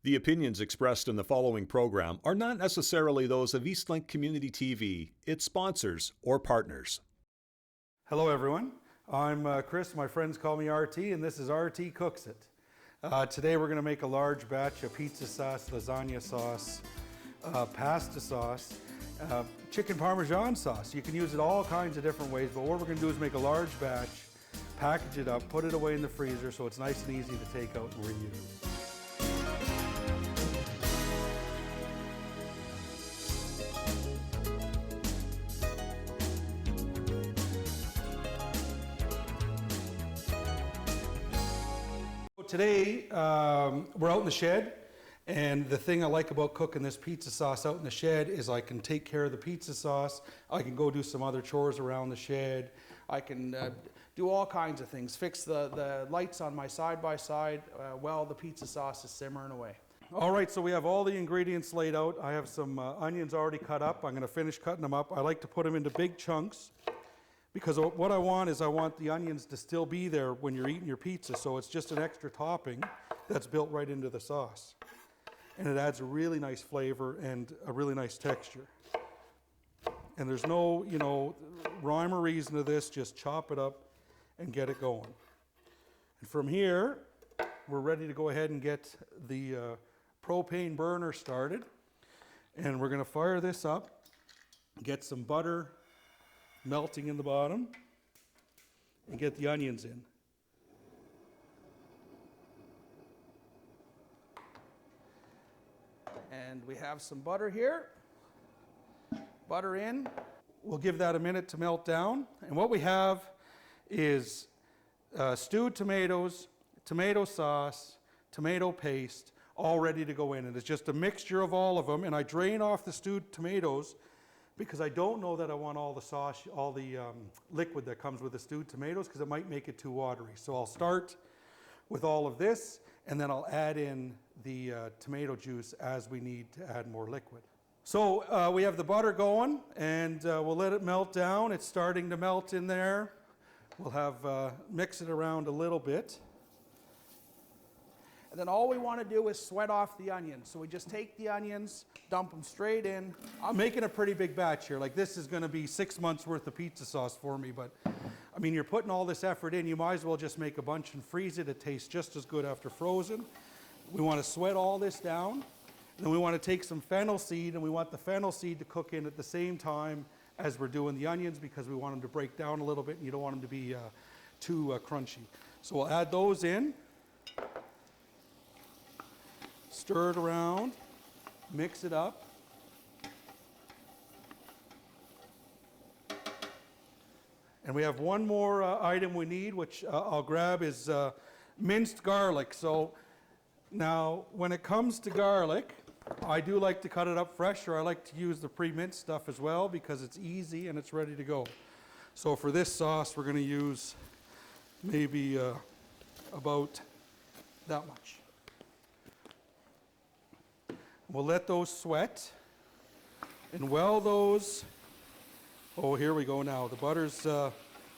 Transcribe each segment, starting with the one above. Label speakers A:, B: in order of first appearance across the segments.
A: The opinions expressed in the following program are not necessarily those of Eastlink Community TV, its sponsors, or partners.
B: Hello everyone, I'm Chris, my friends call me RT, and this is RT Cooks It. Today we're going to make a large batch of pizza sauce, lasagna sauce, pasta sauce, chicken parmesan sauce. You can use it all kinds of different ways, but what we're going to do is make a large batch, package it up, put it away in the freezer so it's nice and easy to take out and reuse. Today, we're out in the shed, and the thing I like about cooking this pizza sauce out in the shed is I can take care of the pizza sauce, I can go do some other chores around the shed, I can do all kinds of things, fix the lights on my side-by-side while the pizza sauce is simmering away. All right, so we have all the ingredients laid out. I have some onions already cut up. I'm going to finish cutting them up. I like to put them into big chunks, because what I want is I want the onions to still be there when you're eating your pizza, so it's just an extra topping that's built right into the sauce. And it adds a really nice flavor and a really nice texture. And there's no, rhyme or reason to this, just chop it up and get it going. And from here, we're ready to go ahead and get the propane burner started. And we're gonna fire this up, get some butter melting in the bottom, and get the onions in. And we have some butter here. Butter in. We'll give that a minute to melt down. And what we have is stewed tomatoes, tomato sauce, tomato paste, all ready to go in. And it's just a mixture of all of them. And I drain off the stewed tomatoes because I don't know that I want all the sauce, all the liquid that comes with the stewed tomatoes, because it might make it too watery. So I'll start with all of this, and then I'll add in the tomato juice as we need to add more liquid. So we have the butter going, and we'll let it melt down. It's starting to melt in there. We'll have mix it around a little bit. And then all we want to do is sweat off the onions. So we just take the onions, dump them straight in. I'm making a pretty big batch here. Like, this is going to be 6 months worth of pizza sauce for me. But I mean, you're putting all this effort in. You might as well just make a bunch and freeze it. It tastes just as good after frozen. We want to sweat all this down. And then we want to take some fennel seed, and we want the fennel seed to cook in at the same time as we're doing the onions, because we want them to break down a little bit, and you don't want them to be too crunchy. So we'll add those in. Stir it around, mix it up. And we have one more item we need, which I'll grab, is minced garlic. So now, when it comes to garlic, I do like to cut it up fresh, or I like to use the pre-minced stuff as well, because it's easy and it's ready to go. So for this sauce, we're going to use maybe about that much. We'll let those sweat, and while those, oh, here we go now. The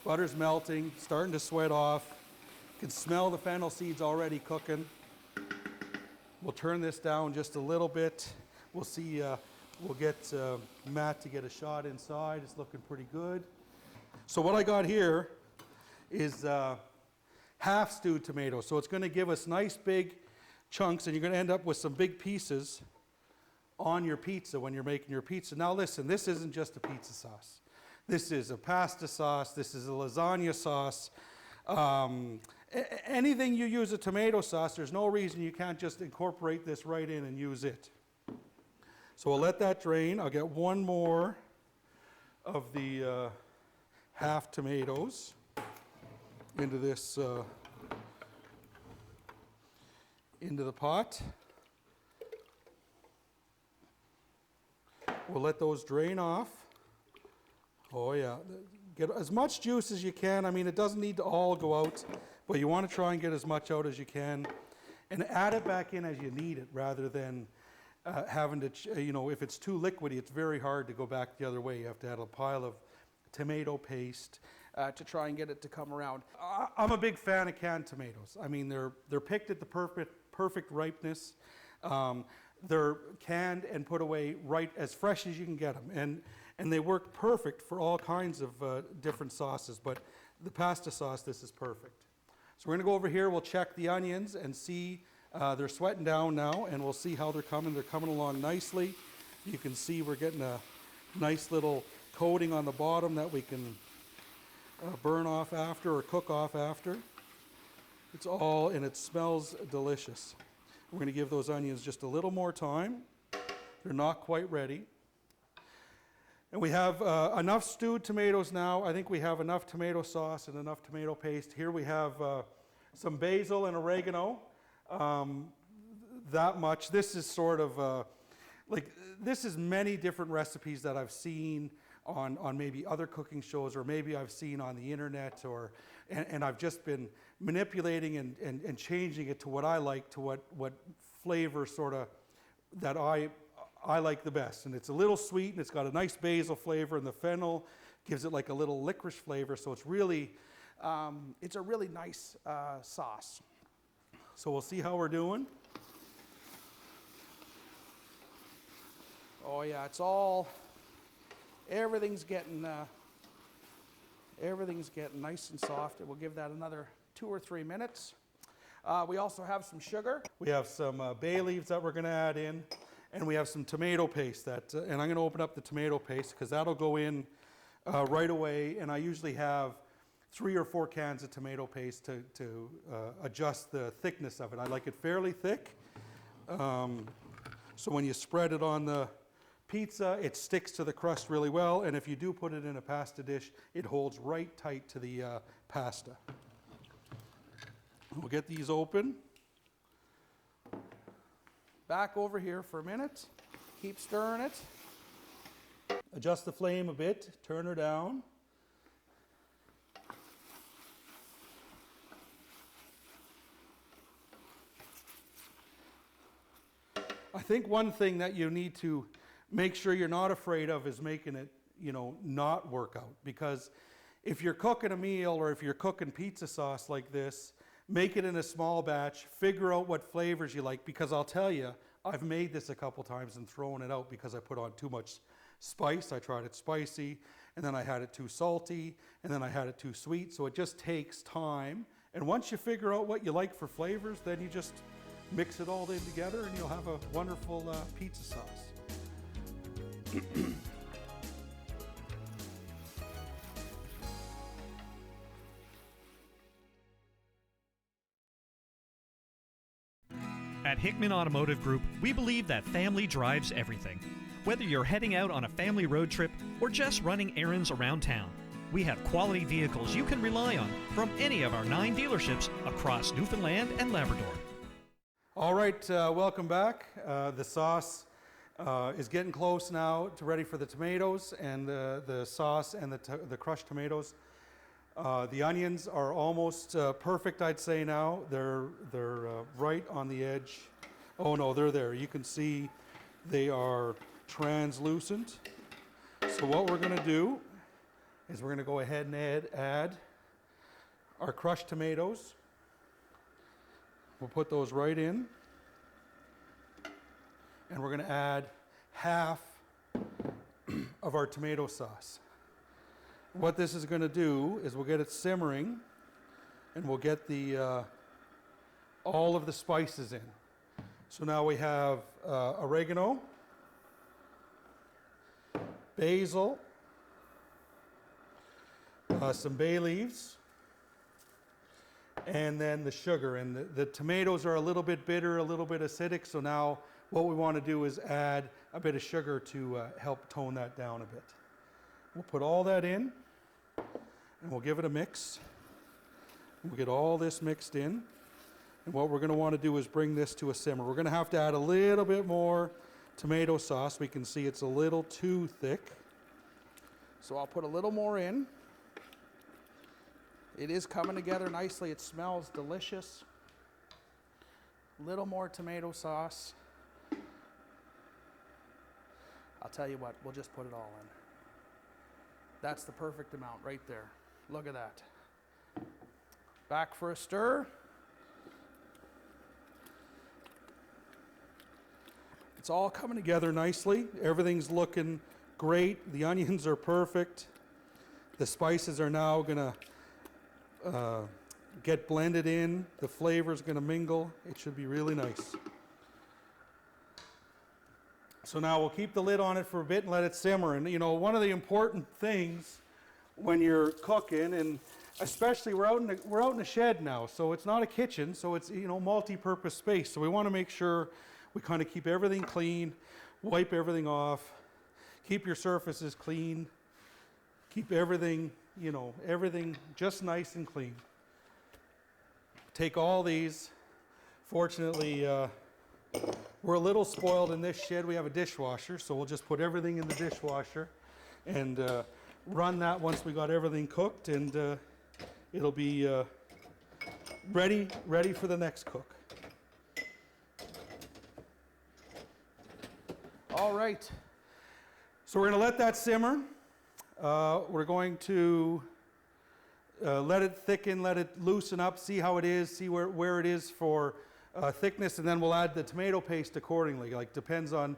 B: butter's melting, starting to sweat off. You can smell the fennel seeds already cooking. We'll turn this down just a little bit. We'll see, we'll get Matt to get a shot inside. It's looking pretty good. So what I got here is half stewed tomatoes. So it's going to give us nice big chunks, and you're going to end up with some big pieces on your pizza when you're making your pizza. Now listen, this isn't just a pizza sauce. This is a pasta sauce. This is a lasagna sauce. Anything you use a tomato sauce, there's no reason you can't just incorporate this right in and use it. So we'll let that drain. I'll get one more of the half tomatoes into this, into the pot. We'll let those drain off. Oh yeah, get as much juice as you can. I mean, it doesn't need to all go out, but you want to try and get as much out as you can, and add it back in as you need it, rather than having to, if it's too liquidy, it's very hard to go back the other way. You have to add a pile of tomato paste to try and get it to come around. I'm a big fan of canned tomatoes. I mean, they're picked at the perfect ripeness. They're canned and put away right as fresh as you can get them. And they work perfect for all kinds of different sauces, but the pasta sauce, this is perfect. So we're gonna go over here, we'll check the onions and see, they're sweating down now, and we'll see how they're coming. They're coming along nicely. You can see we're getting a nice little coating on the bottom that we can burn off after or cook off after. It's all, and it smells delicious. We're gonna give those onions just a little more time. They're not quite ready. And we have enough stewed tomatoes now. I think we have enough tomato sauce and enough tomato paste. Here we have some basil and oregano. That much. This is sort of this is many different recipes that I've seen on maybe other cooking shows, or maybe I've seen on the internet, and I've just been manipulating and changing it to what I like, to what flavor sort of that I like the best. And it's a little sweet, and it's got a nice basil flavor, and the fennel gives it like a little licorice flavor. So it's really, it's a really nice sauce. So we'll see how we're doing. Oh yeah, it's all, everything's getting nice and soft. And we'll give that another 2 or 3 minutes. We also have some sugar. We have some bay leaves that we're going to add in, and we have some tomato paste that, and I'm going to open up the tomato paste because that'll go in right away. And I usually have 3 or 4 cans of tomato paste to adjust the thickness of it. I like it fairly thick, so when you spread it on the pizza, it sticks to the crust really well, and if you do put it in a pasta dish, it holds right tight to the pasta. We'll get these open. Back over here for a minute. Keep stirring it. Adjust the flame a bit, turn her down. I think one thing that you need to make sure you're not afraid of is making it, not work out. Because if you're cooking a meal, or if you're cooking pizza sauce like this, make it in a small batch, figure out what flavors you like, because I'll tell you, I've made this a couple times and thrown it out because I put on too much spice. I tried it spicy, and then I had it too salty, and then I had it too sweet. So it just takes time. And once you figure out what you like for flavors, then you just mix it all in together, and you'll have a wonderful pizza sauce.
C: At Hickman Automotive Group, we believe that family drives everything. Whether you're heading out on a family road trip or just running errands around town, we have quality vehicles you can rely on from any of our 9 dealerships across Newfoundland and Labrador.
B: All right, welcome back. The sauce is getting close now to ready for the tomatoes, and the sauce and the crushed tomatoes. The onions are almost perfect, I'd say now. They're right on the edge. Oh no, they're there. You can see they are translucent. So what we're going to do is we're going to go ahead and add our crushed tomatoes. We'll put those right in. And we're going to add half of our tomato sauce. What this is going to do is we'll get it simmering, and we'll get the all of the spices in. So now we have oregano, basil, some bay leaves, and then the sugar. And the tomatoes are a little bit bitter, a little bit acidic, so now what we want to do is add a bit of sugar to help tone that down a bit. We'll put all that in, and we'll give it a mix. We'll get all this mixed in. And what we're going to want to do is bring this to a simmer. We're going to have to add a little bit more tomato sauce. We can see it's a little too thick. So I'll put a little more in. It is coming together nicely. It smells delicious. A little more tomato sauce. I'll tell you what, we'll just put it all in. That's the perfect amount right there. Look at that. Back for a stir. It's all coming together nicely. Everything's looking great. The onions are perfect. The spices are now gonna get blended in. The flavor's gonna mingle. It should be really nice. So now we'll keep the lid on it for a bit and let it simmer. And you know, one of the important things when you're cooking, and especially we're out in a shed now, so it's not a kitchen, so it's, you know, multi-purpose space. So we want to make sure we kind of keep everything clean, wipe everything off, keep your surfaces clean, keep everything, you know, everything just nice and clean. Take all these. Fortunately, we're a little spoiled in this shed. We have a dishwasher, so we'll just put everything in the dishwasher and run that once we got everything cooked, and it'll be ready for the next cook. All right, so we're going to let that simmer. We're going to let it thicken, let it loosen up, see how it is, see where it is for thickness, and then we'll add the tomato paste accordingly. Like, depends on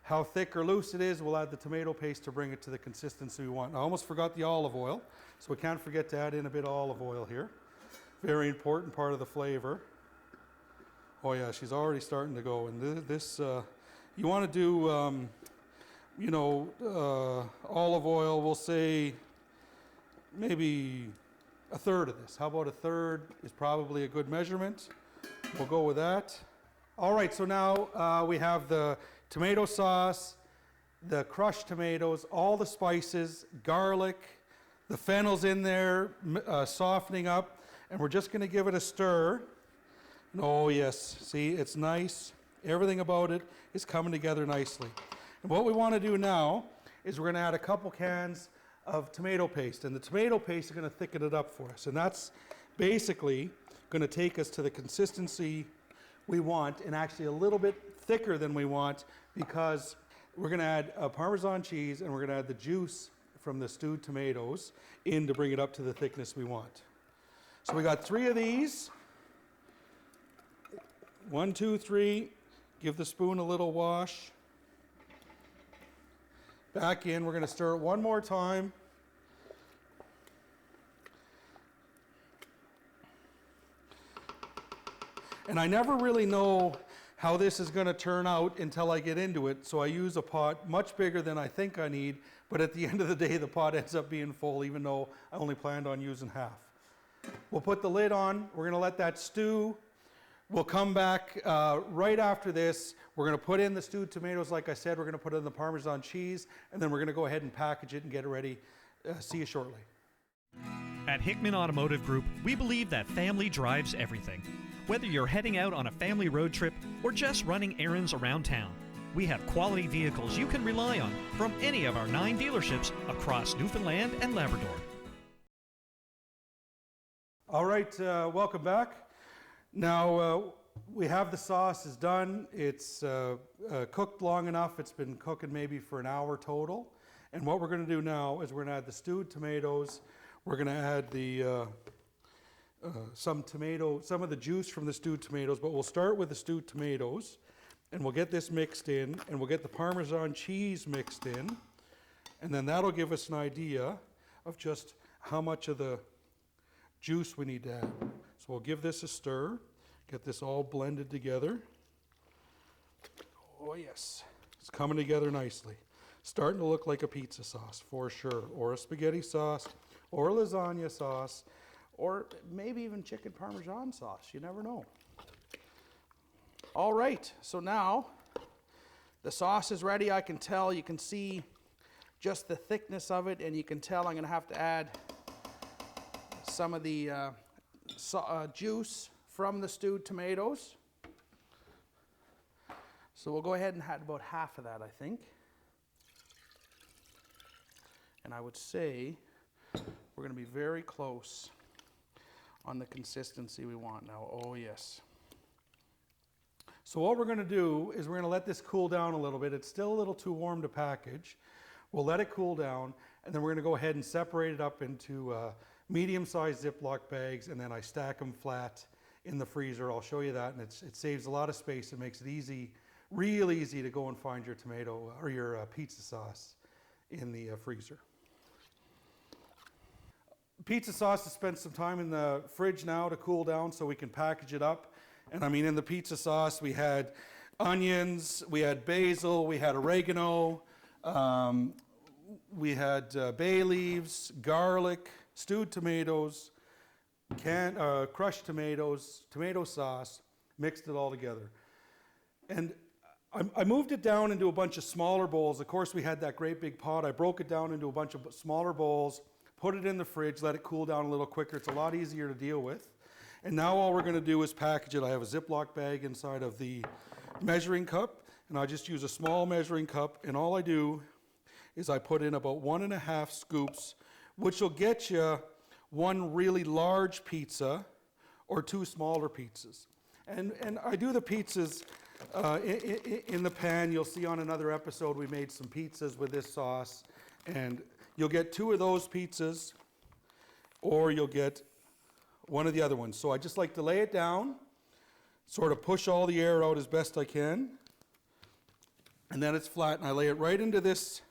B: how thick or loose it is, we'll add the tomato paste to bring it to the consistency we want. I almost forgot the olive oil, so we can't forget to add in a bit of olive oil here. Very important part of the flavor. Oh yeah, she's already starting to go. And this, you want to do, you know, olive oil, we'll say maybe a third of this. How about a third is probably a good measurement. We'll go with that. All right, so now we have the tomato sauce, the crushed tomatoes, all the spices, garlic, the fennel's in there, softening up, and we're just going to give it a stir. Oh yes, see, it's nice. Everything about it is coming together nicely. And what we want to do now is we're going to add a couple cans of tomato paste, and the tomato paste is going to thicken it up for us, and that's basically going to take us to the consistency we want, and actually a little bit thicker than we want, because we're going to add Parmesan cheese and we're going to add the juice from the stewed tomatoes in to bring it up to the thickness we want. So we got 3 of these. 1, 2, 3. Give the spoon a little wash. Back in. We're going to stir it one more time. And I never really know how this is going to turn out until I get into it, so I use a pot much bigger than I think I need, but at the end of the day the pot ends up being full, even though I only planned on using half. We'll put the lid on. We're going to let that stew. We'll come back right after this. We're going to put in the stewed tomatoes, like I said. We're going to put in the Parmesan cheese, and then we're going to go ahead and package it and get it ready. See you shortly.
C: At Hickman Automotive Group, we believe that family drives everything. Whether you're heading out on a family road trip or just running errands around town, we have quality vehicles you can rely on from any of our 9 dealerships across Newfoundland and Labrador.
B: All right, welcome back. Now, we have the sauce is done. It's cooked long enough. It's been cooking maybe for an hour total. And what we're going to do now is we're going to add the stewed tomatoes. We're going to add the some of the juice from the stewed tomatoes, but we'll start with the stewed tomatoes, and we'll get this mixed in, and we'll get the Parmesan cheese mixed in, and then that'll give us an idea of just how much of the juice we need to add. So we'll give this a stir, get this all blended together. Oh yes, it's coming together nicely. Starting to look like a pizza sauce for sure, or a spaghetti sauce, or a lasagna sauce, or maybe even chicken Parmesan sauce. You never know. All right, so now the sauce is ready. I can tell, you can see just the thickness of it, and you can tell I'm going to have to add some of the juice from the stewed tomatoes. So we'll go ahead and add about half of that, I think. And I would say we're going to be very close on the consistency we want now. Oh yes. So what we're going to do is we're going to let this cool down a little bit. It's still a little too warm to package. We'll let it cool down, and then we're going to go ahead and separate it up into medium-sized Ziploc bags, and then I stack them flat in the freezer. I'll show you that, and it saves a lot of space. It makes it easy real easy to go and find your tomato or your pizza sauce in the freezer. Pizza sauce has spent some time in the fridge now to cool down so we can package it up. And I mean, in the pizza sauce, we had onions, we had basil, we had oregano, we had bay leaves, garlic, stewed tomatoes, crushed tomatoes, tomato sauce, mixed it all together. And I moved it down into a bunch of smaller bowls. Of course, we had that great big pot. I broke it down into a bunch of smaller bowls, put it in the fridge, let it cool down a little quicker. It's a lot easier to deal with. And now all we're going to do is package it. I have a Ziploc bag inside of the measuring cup, and I just use a small measuring cup, and all I do is I put in about 1.5 scoops, which will get you one really large pizza or 2 smaller pizzas. And I do the pizzas in the pan. You'll see on another episode we made some pizzas with this sauce, and you'll get 2 of those pizzas, or you'll get one of the other ones. So I just like to lay it down, sort of push all the air out as best I can, and then it's flat, and I lay it right into this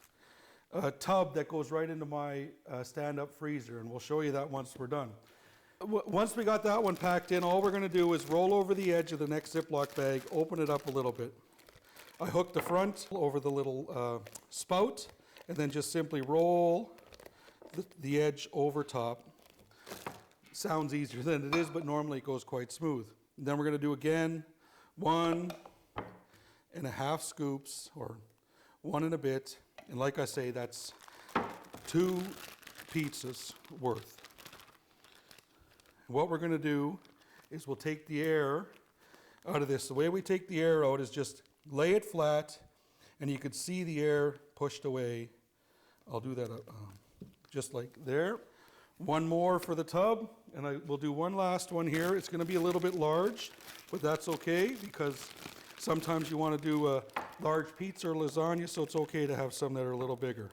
B: tub that goes right into my stand-up freezer, and we'll show you that once we're done. Once we got that one packed in, all we're going to do is roll over the edge of the next Ziploc bag, open it up a little bit. I hook the front over the little spout, and then just simply roll the edge over top. Sounds easier than it is, but normally it goes quite smooth. And then we're going to do again 1.5 scoops, or 1 and a bit. And like I say, that's 2 pizzas worth. And what we're going to do is we'll take the air out of this. The way we take the air out is just lay it flat, and you can see the air pushed away. I'll do that just like there. One more for the tub, and we'll do one last one here. It's going to be a little bit large, but that's okay, because sometimes you want to do a large pizza or lasagna, so it's okay to have some that are a little bigger.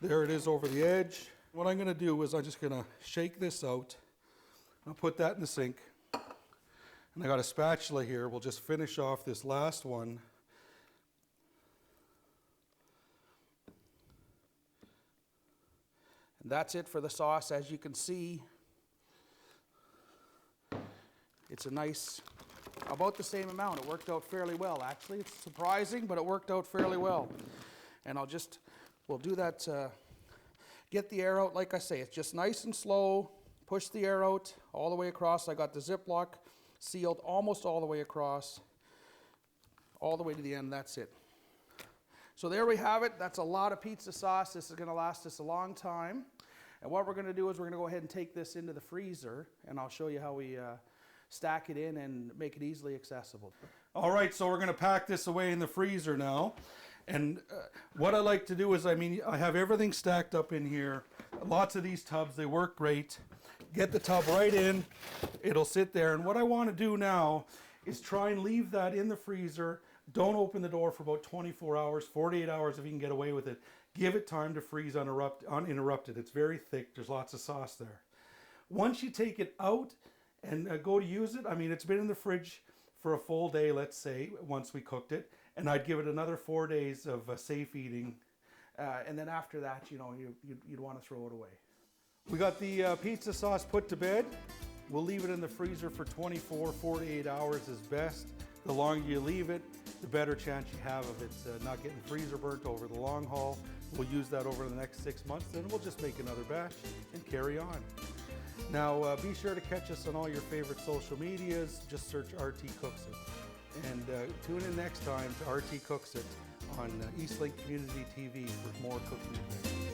B: There it is over the edge. What I'm going to do is I'm just going to shake this out. I'll put that in the sink. And I got a spatula here. We'll just finish off this last one. And that's it for the sauce. As you can see, it's a nice, about the same amount. It worked out fairly well, actually. It's surprising, but it worked out fairly well. And we'll do that, get the air out. Like I say, it's just nice and slow. Push the air out all the way across. I got the Ziploc sealed almost all the way across, all the way to the end. That's it. So there we have it. That's a lot of pizza sauce. This is going to last us a long time. And what we're going to do is we're going to go ahead and take this into the freezer, and I'll show you how we stack it in and make it easily accessible. All right, so we're going to pack this away in the freezer now. And what I like to do is, I have everything stacked up in here. Lots of these tubs, they work great. Get the tub right in. It'll sit there. And what I want to do now is try and leave that in the freezer. Don't open the door for about 24 hours, 48 hours if you can get away with it. Give it time to freeze uninterrupted. It's very thick. There's lots of sauce there. Once you take it out and go to use it, it's been in the fridge for a full day, let's say, once we cooked it. And I'd give it another 4 days of safe eating. And then after that, you'd want to throw it away. We got the pizza sauce put to bed. We'll leave it in the freezer for 24, 48 hours is best. The longer you leave it, the better chance you have of it not getting freezer burnt over the long haul. We'll use that over the next 6 months, then we'll just make another batch and carry on. Now, be sure to catch us on all your favorite social medias. Just search RT Cooks It. And tune in next time to RT Cooks It on Eastlink Community TV for more cooking adventures.